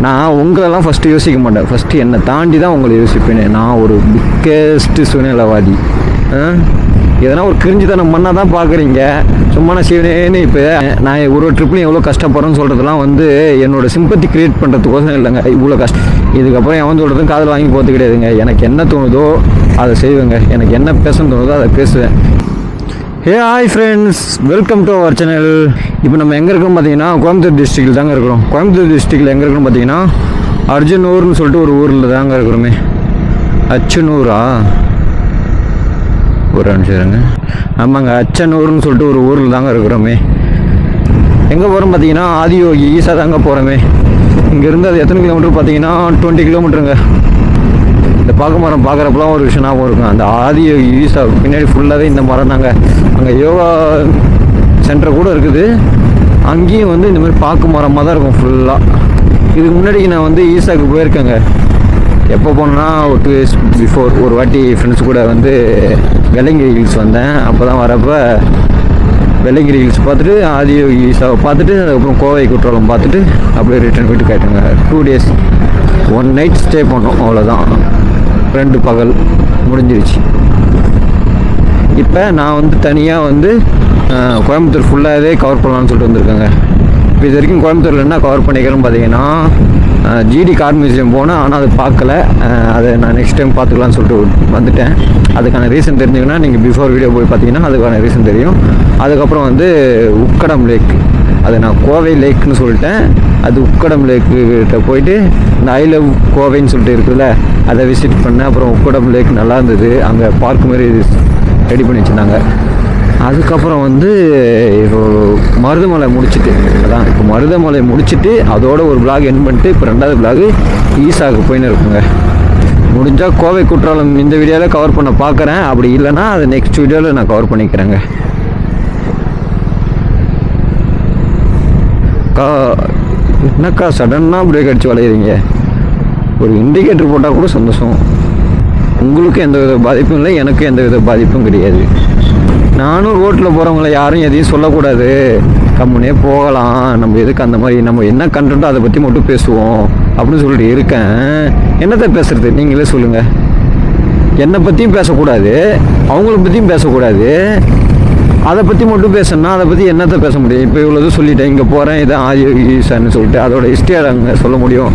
நான் உங்களெல்லாம் ஃபஸ்ட்டு யோசிக்க மாட்டேன், ஃபஸ்ட்டு என்னை தாண்டி தான் உங்களை யோசிப்பேன். நான் ஒரு பிக்கெஸ்ட்டு சுயநலவாதி. எதனா ஒரு கிரிஞ்சித்தனம் பண்ணால் தான் பார்க்குறீங்க. சும்மா நான் செய்வேன்னு இப்போ நான் ஒரு ட்ரிப்லையும் எவ்வளோ கஷ்டப்படுறேன்னு சொல்கிறதுலாம் வந்து என்னோடய சிம்பத்தி க்ரியேட் பண்ணுறதுக்கோசம் இல்லைங்க. இவ்வளோ கஷ்டம் இதுக்கப்புறம் எவன் சொல்கிறதும் காதில் வாங்கி போகிறது கிடையாதுங்க. எனக்கு என்ன தோணுதோ அதை செய்வேங்க. எனக்கு என்ன பேசணும்னு தோணுதோ அதை பேசுவேன். Hey hi friends, welcome to our channel. இப்போ நம்ம எங்கே இருக்கோம் பார்த்தீங்கன்னா கோயம்புத்தூர் டிஸ்ட்ரிக்டில் தாங்க இருக்கிறோம். கோயம்புத்தூர் டிஸ்ட்ரிக்டில் எங்கே இருக்கணும் பார்த்தீங்கன்னா அர்ஜுனூர்னு சொல்லிட்டு ஒரு ஊரில் தாங்க இருக்கிறோமே. அச்சனூரா? ஒரு நிமிஷம் இருங்க. ஆமாங்க, அச்சனூர்னு சொல்லிட்டு ஒரு ஊரில் தாங்க இருக்கிறோமே. எங்கே போகிறோம் பார்த்தீங்கன்னா ஆதியோகி ஈஸா தாங்க போகிறோமே. இங்கேருந்து அது எத்தனை கிலோமீட்டர் பார்த்தீங்கன்னா 20 கிலோமீட்டருங்க. இந்த பாக்கு மரம் பார்க்குறப்பெல்லாம் ஒரு விஷயம் ஞாபகம் இருக்கும். அந்த ஆதியோகி ஈஸா பின்னாடி ஃபுல்லாகவே இந்த மரம் தாங்க. அங்கே யோகா சென்டர் கூட இருக்குது. அங்கேயும் வந்து இந்த மாதிரி பாக்கு மரமாக தான் இருக்கும் ஃபுல்லாக. இதுக்கு முன்னாடி நான் வந்து ஈஸாவுக்கு போயிருக்கேங்க. எப்போ போனேன்னா ஒரு 2 இயர்ஸ் பிஃபோர் ஒரு வாட்டி ஃப்ரெண்ட்ஸ் கூட வந்து வெள்ளங்கிரி ஹில்ஸ் வந்தேன். அப்போ தான் வரப்போ வெள்ளங்கிரி ஹில்ஸ் பார்த்துட்டு ஆதியோகி ஈஸாவை பார்த்துட்டு அதுக்கப்புறம் கோவை குற்றாலம் பார்த்துட்டு அப்படியே ரிட்டர்ன் வீட்டுக்கு ஆகிட்டேங்க. 2 டேஸ் 1 நைட் ஸ்டே பண்ணோம், அவ்வளோதான். 2 பகல் முடிஞ்சிருச்சு. இப்போ நான் வந்து தனியாக வந்து கோயம்புத்தூர் ஃபுல்லாகவே கவர் பண்ணலான்னு சொல்லிட்டு வந்திருக்கேங்க. இப்போ இது வரைக்கும் கோயம்புத்தூரில் என்ன கவர் பண்ணிக்கிறேன்னு பார்த்தீங்கன்னா ஜிடி கார் மியூசியம் போனேன். ஆனால் அது பார்க்கல. அதை நான் நெக்ஸ்ட் டைம் பார்த்துக்கலான்னு சொல்லிட்டு வந்துட்டேன். அதுக்கான ரீசன் தெரிஞ்சுங்கன்னா நீங்கள் பிஃபோர் வீடியோ போய் பார்த்தீங்கன்னா அதுக்கான ரீசன் தெரியும். அதுக்கப்புறம் வந்து உக்கடம் லேக், அது நான் கோவை லேக்னு சொல்லிட்டேன். அது உக்கடம் லேக்கிட்ட போயிட்டு இந்த ஐ லவ் கோவைன்னு சொல்லிட்டு இருக்குதுல்ல, அதை விசிட் பண்ணேன். அப்புறம் உக்கடம் லேக் நல்லா இருந்தது. அங்கே பார்க் மாதிரி ரெடி பண்ணி வச்சுருந்தாங்க. அதுக்கப்புறம் வந்து இப்போ மருதமலை முடிச்சுட்டு அதான் இப்போ மருதமலை முடிச்சுட்டு அதோட ஒரு விளாக் என் பண்ணிட்டு இப்போ 2வது விளாகு ஈஸாவுக்கு போயின்னு இருக்குங்க. முடிஞ்சால் கோவை குற்றாலம் இந்த வீடியோவில் கவர் பண்ண பார்க்குறேன். அப்படி இல்லைன்னா அது நெக்ஸ்ட் வீடியோவில் நான் கவர் பண்ணிக்கிறேங்க. என்னக்கா சடனாக பிரேக் அடித்து வளையிறீங்க? ஒரு இண்டிகேட்டர் போட்டால் கூட சந்தோஷம். உங்களுக்கு எந்த வித பாதிப்பும் இல்லை, எனக்கு எந்த வித பாதிப்பும் கிடையாது. நானும் ரோட்டில் போகிறவங்கள யாரும் எதையும் சொல்லக்கூடாது, கம்முனே போகலாம், நம்ம எதுக்கு அந்த மாதிரி நம்ம என்ன கண்டென்ட்டோ அதை பற்றி மட்டும் பேசுவோம் அப்படின்னு சொல்லிட்டு இருக்கேன். என்னத்தை பேசுறது நீங்களே சொல்லுங்கள். என்னை பற்றியும் பேசக்கூடாது, அவங்கள பற்றியும் பேசக்கூடாது. அதை பற்றி மட்டும் பேசணும்னா அதை பற்றி என்னத்தை பேச முடியும்? இப்போ இவ்வளோ சொல்லிட்டேன், இங்கே போகிறேன், இதான் ஆதியோகி ஈஸான்னு சொல்லிட்டு அதோட ஹிஸ்ட்ரியை அங்கே சொல்ல முடியும்?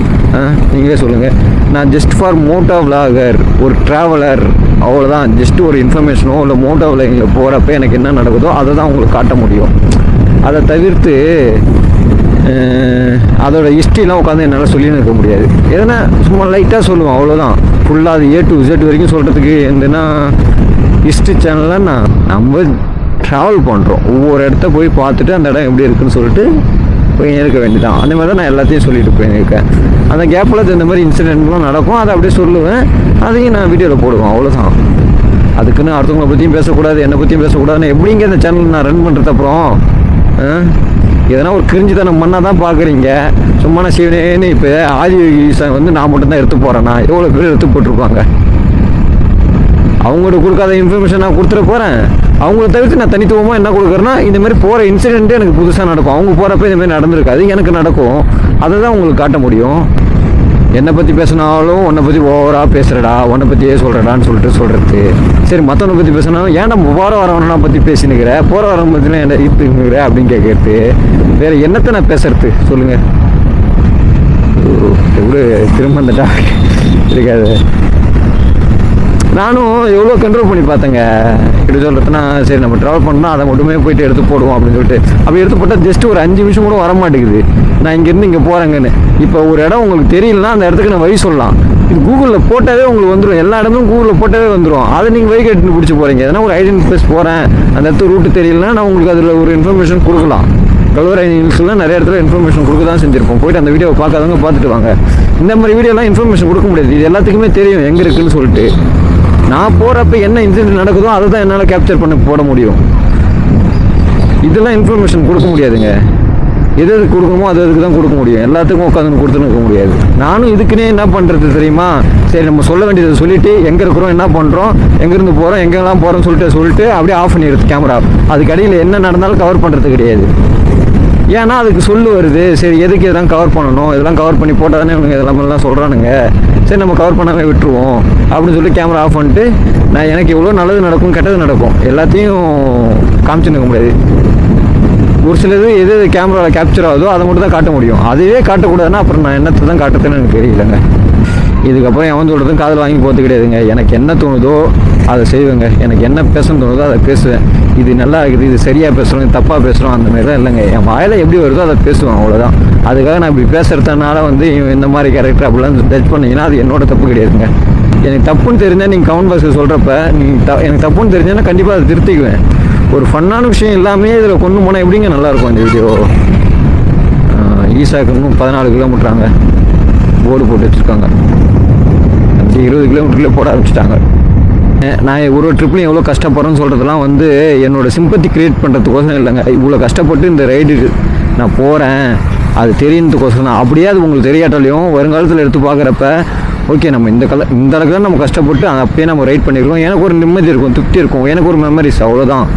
நீங்களே சொல்லுங்கள். நான் ஜஸ்ட் ஃபார் மோட்டோ விளாகர், ஒரு ட்ராவலர், அவ்வளோதான். ஜஸ்ட் ஒரு இன்ஃபர்மேஷனோ இல்லை மோட்டோ விளாகில் போகிறப்ப எனக்கு என்ன நடக்குதோ அதை தான் உங்களுக்கு காட்ட முடியும். அதை தவிர்த்து அதோட ஹிஸ்ட்ரிலாம் உட்காந்து என்னால் சொல்லின்னு இருக்க முடியாது. எதனா சும்மா லைட்டாக சொல்லுவோம், அவ்வளோதான். ஃபுல்லாக அது A to Z வரைக்கும் சொல்கிறதுக்கு எந்தனா ஹிஸ்ட்ரி சேனலில் நம்ம ட்ராவல் பண்ணுறோம். ஒவ்வொரு இடத்த போய் பார்த்துட்டு அந்த இடம் எப்படி இருக்குன்னு சொல்லிட்டு போய் இருக்க வேண்டியதான். அந்த மாதிரி தான் நான் எல்லாத்தையும் சொல்லிட்டு போயிருக்கேன். அந்த கேப்பில் இந்த மாதிரி இன்சிடென்ட்லாம் நடக்கும், அதை அப்படியே சொல்லுவேன், அதையும் நான் வீடியோவில் போடுவேன், அவ்வளோதான். அதுக்குன்னு அடுத்தவங்களை பற்றியும் பேசக்கூடாது, என்னை பற்றியும் பேசக்கூடாதுன்னு எப்படிங்க இந்த சேனல் நான் ரன் பண்ணுறது? அப்புறம் எதனா ஒரு கிரிஞ்சித்தனம் பண்ணால் தான் பார்க்குறீங்க. சும்மா நான் செய்வேன்னு இப்போ ஆதியோகி வந்து நான் மட்டும்தான் எடுத்து போகிறேன்னா எவ்வளோ பேர் எடுத்து போட்டிருப்பாங்க. அவங்கள்ட்ட கொடுக்காத இன்ஃபர்மேஷன் நான் கொடுத்துட போகிறேன். அவங்கள தவிர்த்து நான் தனித்துவமாக என்ன கொடுக்குறேன்னா இந்தமாதிரி போகிற இன்சிடென்ட்டே எனக்கு புதுசாக நடக்கும். அவங்க போகிறப்ப இந்தமாதிரி நடந்திருக்காது, எனக்கு நடக்கும். அதை தான் உங்களுக்கு காட்ட முடியும். என்னை பற்றி பேசினாலும் உன்னை பற்றி ஓவராக பேசுகிறடா, உன்னை பற்றியே சொல்கிறடான்னு சொல்கிறது. சரி, மற்றவனை பற்றி பேசினாலும் ஏன் நம்ம போகிற வரவனா பற்றி பேசினுக்கிற, போகிற வரவன் பற்றினா என்ன ஈர்த்துக்கிற அப்படின்னு கேட்கறது. வேறு என்னத்தை நான் பேசுறது சொல்லுங்கள்? எவ்வளோ திரும்ப அந்த டாபிக் இருக்காது. நானும் எவ்வளோ கண்ட்ரோல் பண்ணி பார்த்தேங்க. இப்படி சொல்கிறதுனா சரி நம்ம ட்ராவல் பண்ணால் அதை மட்டுமே போயிட்டு எடுத்து போடுவோம் அப்படின்னு சொல்லிட்டு அப்படி எடுத்து போட்டால் ஜஸ்ட் ஒரு 5 நிமிஷம் கூட வர மாட்டேங்குது. நான் இங்கேருந்து இங்கே போகிறேங்கன்னு. இப்போ ஒரு இடம் உங்களுக்கு தெரியலனா அந்த இடத்துக்கு நான் வழி சொல்லலாம். இது கூகுளில் போட்டாவே உங்களுக்கு வந்துடும். எல்லா இடமும் கூகுளில் போட்டாவே வந்துடும். அதை நீங்கள் வழி கட்டின்னு பிடிச்சி போகிறீங்க. எதனா ஒரு ஐடென்டி பிளேஸ் போகிறேன், அந்த இடத்துக்கு ரூட்டு தெரியலனா நான் உங்களுக்கு அதில் ஒரு இன்ஃபர்மேஷன் கொடுக்கலாம். கல்வரை நியூஸ்லாம் நிறைய இடத்துல இன்ஃபர்மேஷன் கொடுக்க தான் செஞ்சுருப்போம். போய்ட்டு அந்த வீடியோவை பார்க்காதவங்க பார்த்துட்டு வாங்க. இந்த மாதிரி வீடியோலாம் இன்ஃபர்மேஷன் கொடுக்க முடியாது. இது எல்லாத்துக்குமே தெரியும் எங்கே இருக்குதுன்னு சொல்லிட்டு. நான் போகிறப்ப என்ன இன்சிடென்ட் நடக்குதோ அதை தான் என்னால் கேப்சர் பண்ணி போட முடியும். இதெல்லாம் இன்ஃபர்மேஷன் கொடுக்க முடியாதுங்க. எது எதுக்கு கொடுக்கணுமோ அது அதுக்கு தான் கொடுக்க முடியும். எல்லாத்துக்கும் உட்காந்து கொடுத்துன்னு இருக்க முடியாது. நானும் இதுக்குன்னே என்ன பண்ணுறது தெரியுமா? சரி, நம்ம சொல்ல வேண்டியதை சொல்லிவிட்டு எங்கே இருக்கிறோம், என்ன பண்ணுறோம், எங்கேருந்து போகிறோம், எங்கெல்லாம் போகிறோம்னு சொல்லிட்டு அப்படியே ஆஃப் பண்ணிடுறது கேமரா. அதுக்கு அடியில் என்ன நடந்தாலும் கவர் பண்ணுறது கிடையாது. ஏன்னா அதுக்கு சொல்லு வருது, சரி எதுக்கு இதெல்லாம் கவர் பண்ணணும், இதெல்லாம் கவர் பண்ணி போட்டால் தானே இவங்க இதெல்லாம் சொல்கிறானுங்க, சரி நம்ம கவர் பண்ணாமல் விட்டுருவோம் அப்படின்னு சொல்லி கேமரா ஆஃப் பண்ணிட்டு நான் எனக்கு எவ்வளோ நல்லது நடக்கும் கெட்டது நடக்கும் எல்லாத்தையும் காமிச்சுன்னு இருக்க முடியாது. ஒரு சிலது எது கேமராவில் கேப்சர் ஆகுதோ அதை மட்டும் தான் காட்ட முடியும். அதுவே காட்டக்கூடாதுன்னா அப்புறம் நான் என்னத்தை தான் காட்டுறதுன்னு எனக்கு தெரியலங்க. இதுக்கப்புறம் எவன் சொல்கிறதும் காதில் வாங்கி போகிறது கிடையாதுங்க. எனக்கு என்ன தோணுதோ அதை செய்வேங்க. எனக்கு என்ன பேசணும்னு தோணுதோ அதை பேசுவேன். இது நல்லா இருக்குது, இது சரியாக பேசுகிறோம், இது தப்பாக பேசுகிறோம், அந்த மாதிரி தான் இல்லைங்க. என் வாயில் எப்படி வருதோ அதை பேசுவேன், அவ்வளோதான். அதுக்காக நான் இப்படி பேசுகிறதுனால வந்து இந்த மாதிரி கேரக்டர் அப்படிலாம் ஜட்ஜ் பண்ணிங்கன்னா அது என்னோட தப்பு கிடையாதுங்க. எனக்கு தப்புன்னு தெரிஞ்சால் நீங்கள் கமெண்ட் பாக்ஸில் சொல்கிறப்ப எனக்கு தப்புன்னு தெரிஞ்சேன்னா கண்டிப்பாக அதை திருத்திக்குவேன். ஒரு ஃபன்னான விஷயம் எல்லாமே இதில் கொண்டு போனால் எப்படிங்க நல்லாயிருக்கும் இந்த வீடியோ. ஈசாக்கு இன்னும் 14 கிலோமீட்டராங்க போர்டு போட்டு வச்சுருக்காங்க. அப்படி 20 கிலோமீட்டர்லேயே போட ஆரம்பிச்சிட்டாங்க. நான் ஒரு ட்ரிப்லையும் எவ்வளோ கஷ்டப்படுறேன்னு சொல்கிறதுலாம் வந்து என்னோடய சிம்பத்தி க்ரியேட் பண்ணுறதுக்கோசரம் இல்லைங்க. இவ்வளோ கஷ்டப்பட்டு இந்த ரைடுக்கு நான் போகிறேன் அது தெரியுறதுக்கோசரம் தான். அப்படியே அது உங்களுக்கு தெரியாட்டாலையும் வருங்காலத்தில் எடுத்து பார்க்குறப்ப ஓகே நம்ம இந்த அளவுக்கு தான் நம்ம கஷ்டப்பட்டு அப்பயே நம்ம ரைட் பண்ணியிருக்கோம். எனக்கு ஒரு நிம்மதி இருக்கும், திருப்தி இருக்கும், எனக்கு ஒரு மெமரிஸ், அவ்வளோதான்.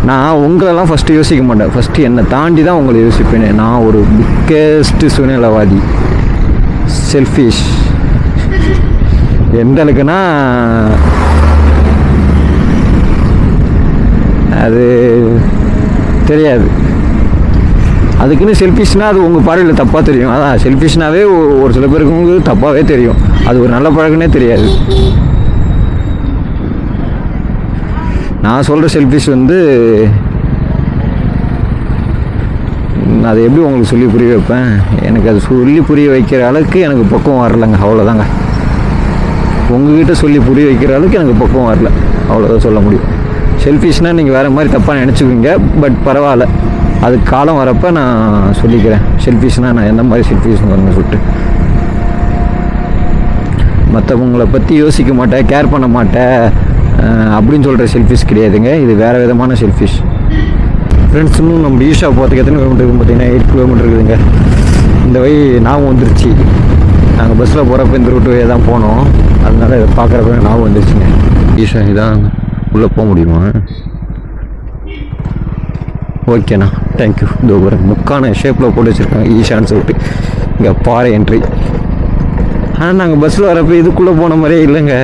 நான் உங்களெல்லாம் ஃபஸ்ட்டு யோசிக்க மாட்டேன், ஃபஸ்ட்டு என்னை தாண்டி தான் உங்களை யோசிப்பேன். நான் ஒரு பிக்கெஸ்ட்டு சுயநலவாதி, செல்ஃபிஷ். எந்த அளவுக்குன்னா அது தெரியாது. அதுக்குன்னு செல்ஃபிஷ்னால் அது உங்கள் பார்வையில் தப்பாக தெரியும். அதான் செல்ஃபிஷ்னாவே ஒரு சில பேருக்கு தப்பாகவே தெரியும். அது ஒரு நல்ல பழக்கனே தெரியாது. நான் சொல்கிற செல்ஃபிஷ் வந்து அதை எப்படி உங்களுக்கு சொல்லி புரிய வைப்பேன். எனக்கு அது சொல்லி புரிய வைக்கிற அளவுக்கு எனக்கு பக்குவம் வரலைங்க, அவ்வளோதாங்க. உங்ககிட்ட சொல்லி புரிய வைக்கிற அளவுக்கு எனக்கு பக்குவம் வரல, அவ்வளோதான் சொல்ல முடியும். செல்ஃபிஷ்னால் நீங்கள் வேறு மாதிரி தப்பாக நினச்சிக்குவீங்க, பட் பரவாயில்ல, அதுக்கு காலம் வரப்போ நான் சொல்லிக்கிறேன் செல்ஃபிஷ்னால் நான் எந்த மாதிரி செல்ஃபிஷ்னு வரணும்னு சொல்லிட்டு. மற்றவங்களை பற்றி யோசிக்க மாட்டேன், கேர் பண்ண மாட்டேன் அப்படின்னு சொல்கிற செல்ஃபிஷ் கிடையாதுங்க. இது வேறு விதமான செல்ஃபிஷ். ஃப்ரெண்ட்ஸ், இன்னும் நம்ம ஈஷா போகிறதுக்கு எத்தனை கிலோமீட்டர் இருக்குன்னு பார்த்தீங்கன்னா 8 கிலோமீட்டர் இருக்குதுங்க. இந்த வழி ஞாபகம் வந்துருச்சு. நாங்கள் பஸ்ஸில் போகிறப்ப இந்த ரூட்டு வழியாக தான் போனோம், அதனால இதை பார்க்குறப்ப ஞாபகம் வந்துருச்சுங்க. ஈஷா இதான் உள்ளே போக முடியுமா? ஓகேண்ணா, தேங்க்யூ. இதோ ஒரு முக்கான ஷேப்பில் போட்டு வச்சுருக்காங்க ஈஷான்னு சொல்லிட்டு. இங்கே பாறை என்ட்ரி. ஆனால் நாங்கள் பஸ்ஸில் வரப்போ இதுக்குள்ளே போன மாதிரியே இல்லைங்க.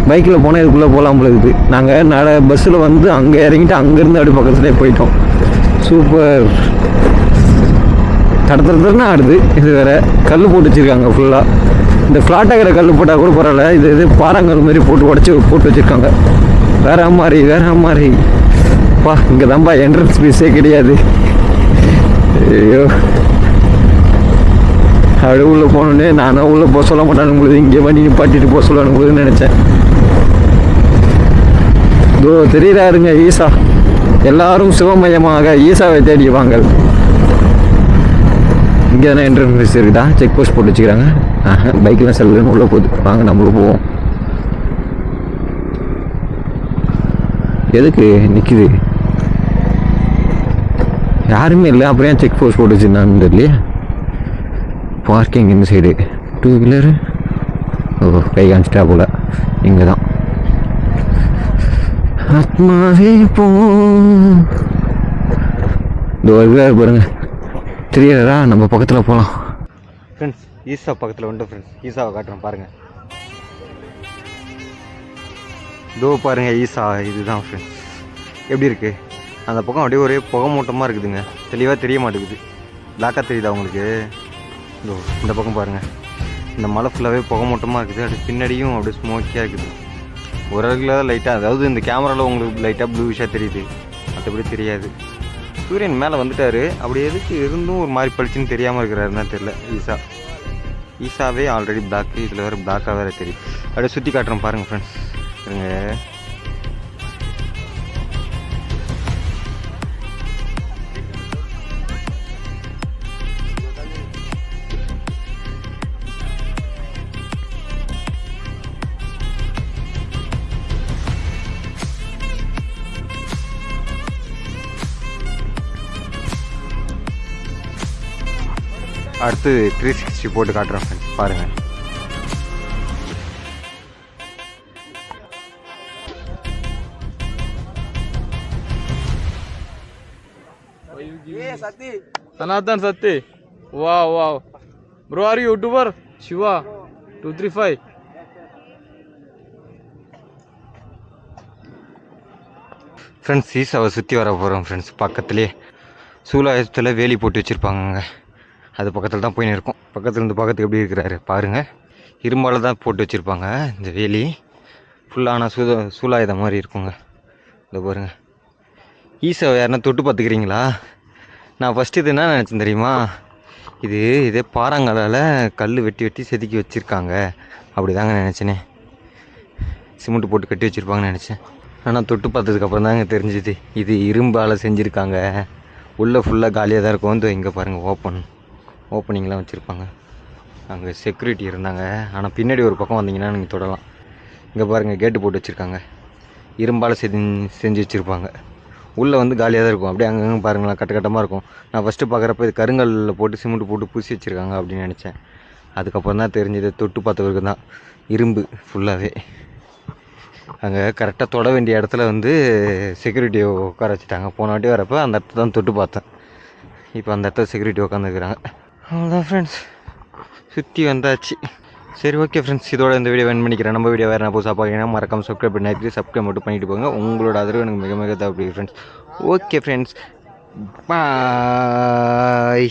பைக்கில் போனால் இதுக்குள்ளே போகலாம் போல இருக்குது. நாங்கள் பஸ்ஸில் வந்து அங்கே இறங்கிட்டு அங்கேருந்து அப்படி பக்கத்துலேயே போயிட்டோம். சூப்பர். தடத்துறதுன்னு ஆடுது. இது வேறு கல் போட்டு வச்சுருக்காங்க ஃபுல்லாக. இந்த ஃப்ளாட்டாகிற கல் போட்டால் கூட பரவாயில்ல, இது பாறாங்கல் மாதிரி போட்டு வச்சுருக்காங்க. வேற மாதிரி பா. இங்கே தான்ப்பா என்ட்ரன்ஸ் ஃபீஸே கிடையாது. ஐயோ, அப்படியே உள்ளே போனோடனே நானும் உள்ளே போக சொல்ல மாட்டானுங்களுக்கு, இங்கே வண்டி நிப்பாட்டிட்டு போக சொல்லணுங்களுக்குன்னு நினச்சேன். இதோ தெரியுறாருங்க ஈசா. எல்லாரும் சிவமயமாக ஈசாவை தேடி வாங்க. இங்கே தானே என்ட்ரன்ஸ் ஃபீஸ் இருக்குதா? செக் போஸ்ட் போட்டு வச்சுக்கிறாங்க. பைக்கெலாம் செல்லுன்னு உள்ளே போகுது. வாங்க நம்மளும் போவோம். எதுக்கு நிற்கிது? யாருமே இல்லை, அப்புறம் ஏன் செக் போஸ்ட் போட்டு வச்சுருந்தான்னு தெரியலையே. பார்க்கிங் இந்த சைடு 2 வீலரு. ஓ, கை காமிச்சிட்டா போல. இங்கே தான் ஆத்மாவே போ. இந்த ஒரு வீலர் பாருங்க, தெரியலடா. நம்ம பக்கத்தில் போகலாம் ஃப்ரெண்ட்ஸ். ஈசா பக்கத்தில் வந்துட்டு ஃப்ரெண்ட்ஸ், ஈசாவை காட்டுறேன் பாருங்கள். இதோ பாருங்கள் ஈசா, இதுதான் ஃப்ரெண்ட்ஸ். எப்படி இருக்குது? அந்த பக்கம் அப்படியே ஒரே புகை மூட்டமாக இருக்குதுங்க, தெளிவாக தெரிய மாட்டேங்குது. பிளாக்காக தெரியுதா உங்களுக்கு? இதோ இந்த பக்கம் பாருங்கள், இந்த மலை ஃபுல்லாகவே புகை மூட்டமாக இருக்குது. அது பின்னாடியும் அப்படியே ஸ்மோக்கியாக இருக்குது. ஒரு அளவுக்கு தான் லைட்டாக, அதாவது இந்த கேமராவில் உங்களுக்கு லைட்டாக ப்ளூஷாக தெரியுது, மற்றபடி தெரியாது. சூரியன் மேலே வந்துட்டார். அப்படி எதுக்கு இருந்தும் ஒரு மாதிரி பளிச்சுன்னு தெரியாமல் இருக்கிறாருன்னா தெரியல. ஈசாவே ஆல்ரெடி பிளாக்கு, இதில் வேறு பிளாக்காக வேறு தெரியும். அப்படியே சுற்றி காட்டுறோம் பாருங்கள் ஃப்ரெண்ட்ஸ். இருங்க, அடுத்து 360 போட்டு காட்டுறேன் ஃப்ரெண்ட்ஸ் பாருங்கள். Sanatan Satti. Wow, wow. Bro, are you YouTuber? Shiva 235. Friends ஈசாவை சுற்றி வர போகிறோம் ஃப்ரெண்ட்ஸ். பக்கத்துலேயே சூலாயத்தில் வேலி போட்டு வச்சுருப்பாங்க. அது பக்கத்தில் தான் போயின்னு இருக்கோம். பக்கத்தில் இருந்து பக்கத்துக்கு எப்படி இருக்கிறாரு பாருங்கள். இரும்பால் தான் போட்டு வச்சுருப்பாங்க இந்த வேலி. ஃபுல்லான சூலாயுதம் மாதிரி இருக்குங்க. இதை பாருங்கள். ஈசாவை யாருன்னா தொட்டு பார்த்துக்கிறீங்களா? நான் ஃபஸ்ட்டு இது என்ன நினச்சேன் தெரியுமா? இதே பாறாங்கலால் கல் வெட்டி வெட்டி செதுக்கி வச்சுருக்காங்க அப்படி தாங்க நினச்சேனே. சிமெண்ட்டு போட்டு கட்டி வச்சுருப்பாங்கன்னு நினச்சேன். ஆனால் தொட்டு பார்த்ததுக்கப்புறம் தாங்க தெரிஞ்சுது இது இரும்பால் செஞ்சுருக்காங்க. உள்ளே ஃபுல்லாக காலியாக தான் இருக்கும். வந்து இங்கே பாருங்கள், ஓப்பனிங்லாம் வச்சுருப்பாங்க. அங்கே செக்யூரிட்டி இருந்தாங்க. ஆனால் பின்னாடி ஒரு பக்கம் வந்தீங்கன்னா நீங்கள் தொடலாம். இங்கே பாருங்கள், கேட்டு போட்டு வச்சுருக்காங்க. இரும்பால் செஞ்சு வச்சுருப்பாங்க. உள்ளே வந்து காலியாக தான் இருக்கும். அப்படியே அங்கங்கே பாருங்களேன், கட்டமாக இருக்கும். நான் ஃபஸ்ட்டு பார்க்குறப்ப இது கருங்கல்லில் போட்டு சிமெண்ட்டு போட்டு பூசி வச்சுருக்காங்க அப்படின்னு நினச்சேன். அதுக்கப்புறம் தான் தெரிஞ்சது, தொட்டு பார்த்தவருக்கு தான் இரும்பு ஃபுல்லாகவே. அங்கே கரெக்டாக தொட வேண்டிய இடத்துல வந்து செக்யூரிட்டியை உட்கார வச்சுட்டாங்க. போன வாட்டி வரப்போ அந்த இடத்துல தான் தொட்டு பார்த்தேன். இப்போ அந்த இடத்துல செக்யூரிட்டி உட்காந்துருக்குறாங்க. அவ்வளோதான் ஃப்ரெண்ட்ஸ், சுற்றி வந்தாச்சு. சரி, ஓகே ஃப்ரெண்ட்ஸ், இதோட இந்த வீடியோ வேன் பண்ணிக்கிறேன். நம்ம வீடியோ வேறு நான் புதுசாக பார்க்குறீங்கன்னா மறக்காமல் சப்ஸ்கிரைப் பண்ணி சப்ஸ்கிரைப் மட்டும் பண்ணிட்டு போங்க. உங்களோட ஆதரவு எனக்கு மிக மிக தேவைப்படுது ஃப்ரெண்ட்ஸ். ஓகே ஃப்ரெண்ட்ஸ், பாய்.